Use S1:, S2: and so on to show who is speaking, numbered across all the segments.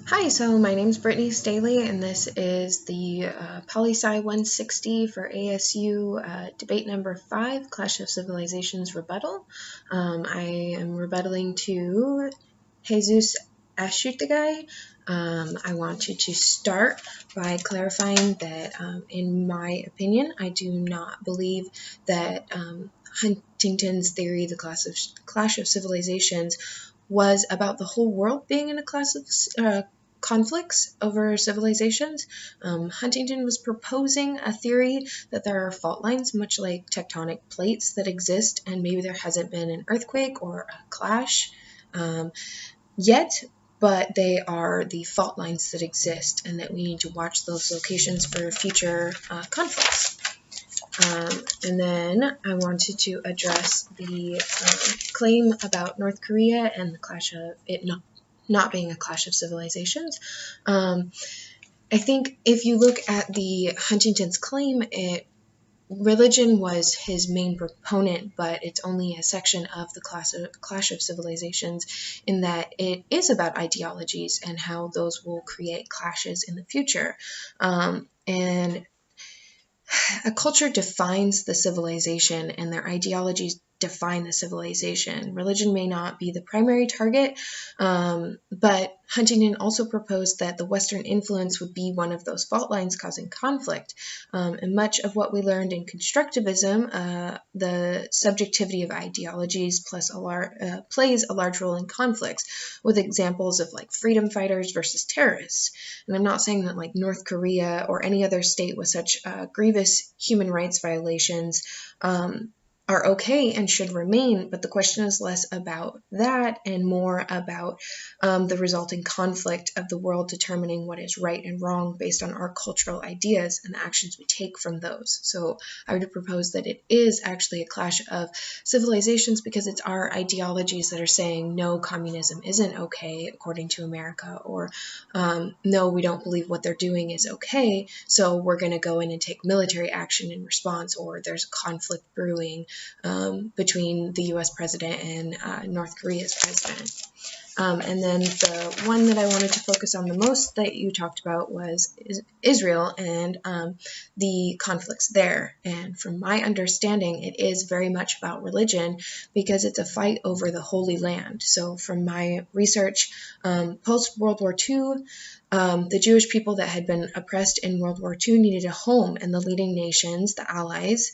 S1: Hi, so my name's Brittany Staley, and this is the Poli-Sci 160 for ASU debate number 5, Clash of Civilizations Rebuttal. I am rebuttaling to Jesus Ashutagai. I wanted to start by clarifying that, in my opinion, I do not believe that Huntington's theory, the Clash of Civilizations, was about the whole world being in a class of conflicts over civilizations. Huntington was proposing a theory that there are fault lines, much like tectonic plates, that exist, and maybe there hasn't been an earthquake or a clash yet, but they are the fault lines that exist, and that we need to watch those locations for future conflicts. And then I wanted to address the claim about North Korea and the clash of it not being a clash of civilizations. I think if you look at the Huntington's claim, religion was his main proponent, but it's only a section of the clash of civilizations, in that it is about ideologies and how those will create clashes in the future. And a culture defines the civilization, and their ideologies define the civilization. Religion may not be the primary target, but Huntington also proposed that the Western influence would be one of those fault lines causing conflict. And much of what we learned in constructivism, the subjectivity of ideologies plays a large role in conflicts, with examples of like freedom fighters versus terrorists. And I'm not saying that like North Korea or any other state with such grievous human rights violations are okay and should remain, but the question is less about that and more about the resulting conflict of the world determining what is right and wrong based on our cultural ideas and the actions we take from those. So I would propose that it is actually a clash of civilizations, because it's our ideologies that are saying, no, communism isn't okay according to America, or no, we don't believe what they're doing is okay, so we're going to go in and take military action in response, or there's a conflict brewing between the U.S. president and North Korea's president. And then the one that I wanted to focus on the most that you talked about was Israel and the conflicts there. And from my understanding, it is very much about religion, because it's a fight over the Holy Land. So from my research, post-World War II, the Jewish people that had been oppressed in World War II needed a home, and the leading nations, the Allies,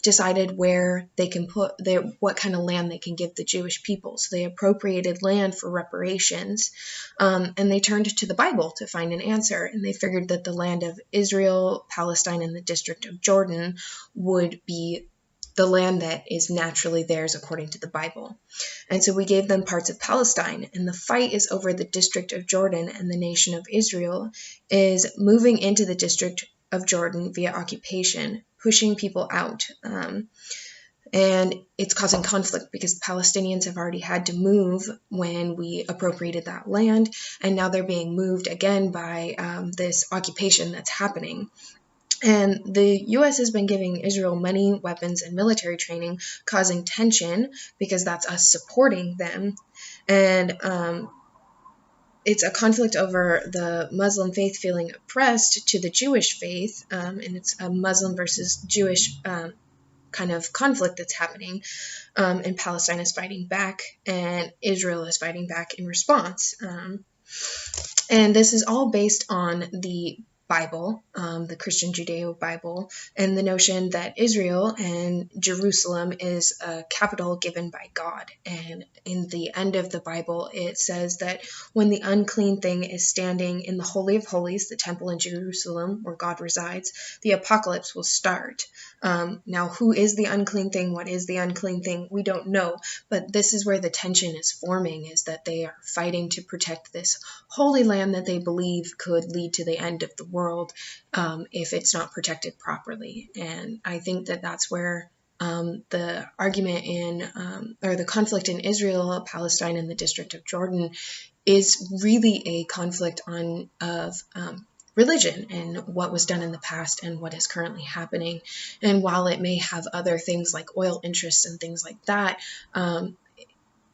S1: decided where they can put what kind of land they can give the Jewish people. So they appropriated land for reparations, and they turned to the Bible to find an answer. And they figured that the land of Israel, Palestine, and the District of Jordan would be the land that is naturally theirs according to the Bible. And so we gave them parts of Palestine, and the fight is over the District of Jordan, and the nation of Israel is moving into the District of Jordan via occupation, pushing people out. And it's causing conflict because Palestinians have already had to move when we appropriated that land, and now they're being moved again by this occupation that's happening. And the U.S. has been giving Israel money, weapons, and military training, causing tension because that's us supporting them. And it's a conflict over the Muslim faith feeling oppressed to the Jewish faith, and it's a Muslim versus Jewish kind of conflict that's happening. And Palestine is fighting back, and Israel is fighting back in response. And this is all based on the Bible, the Christian Judeo Bible, and the notion that Israel and Jerusalem is a capital given by God. And in the end of the Bible, it says that when the unclean thing is standing in the Holy of Holies, the temple in Jerusalem where God resides, the apocalypse will start. Now, who is the unclean thing? What is the unclean thing? We don't know, but this is where the tension is forming, is that they are fighting to protect this holy land that they believe could lead to the end of the world if it's not protected properly. And I think that that's where the argument or the conflict in Israel, Palestine, and the District of Jordan is really a conflict of religion and what was done in the past and what is currently happening. And while it may have other things like oil interests and things like that,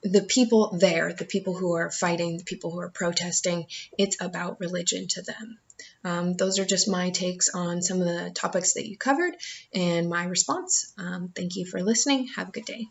S1: the people there, the people who are fighting, the people who are protesting, it's about religion to them. Those are just my takes on some of the topics that you covered and my response. Thank you for listening. Have a good day.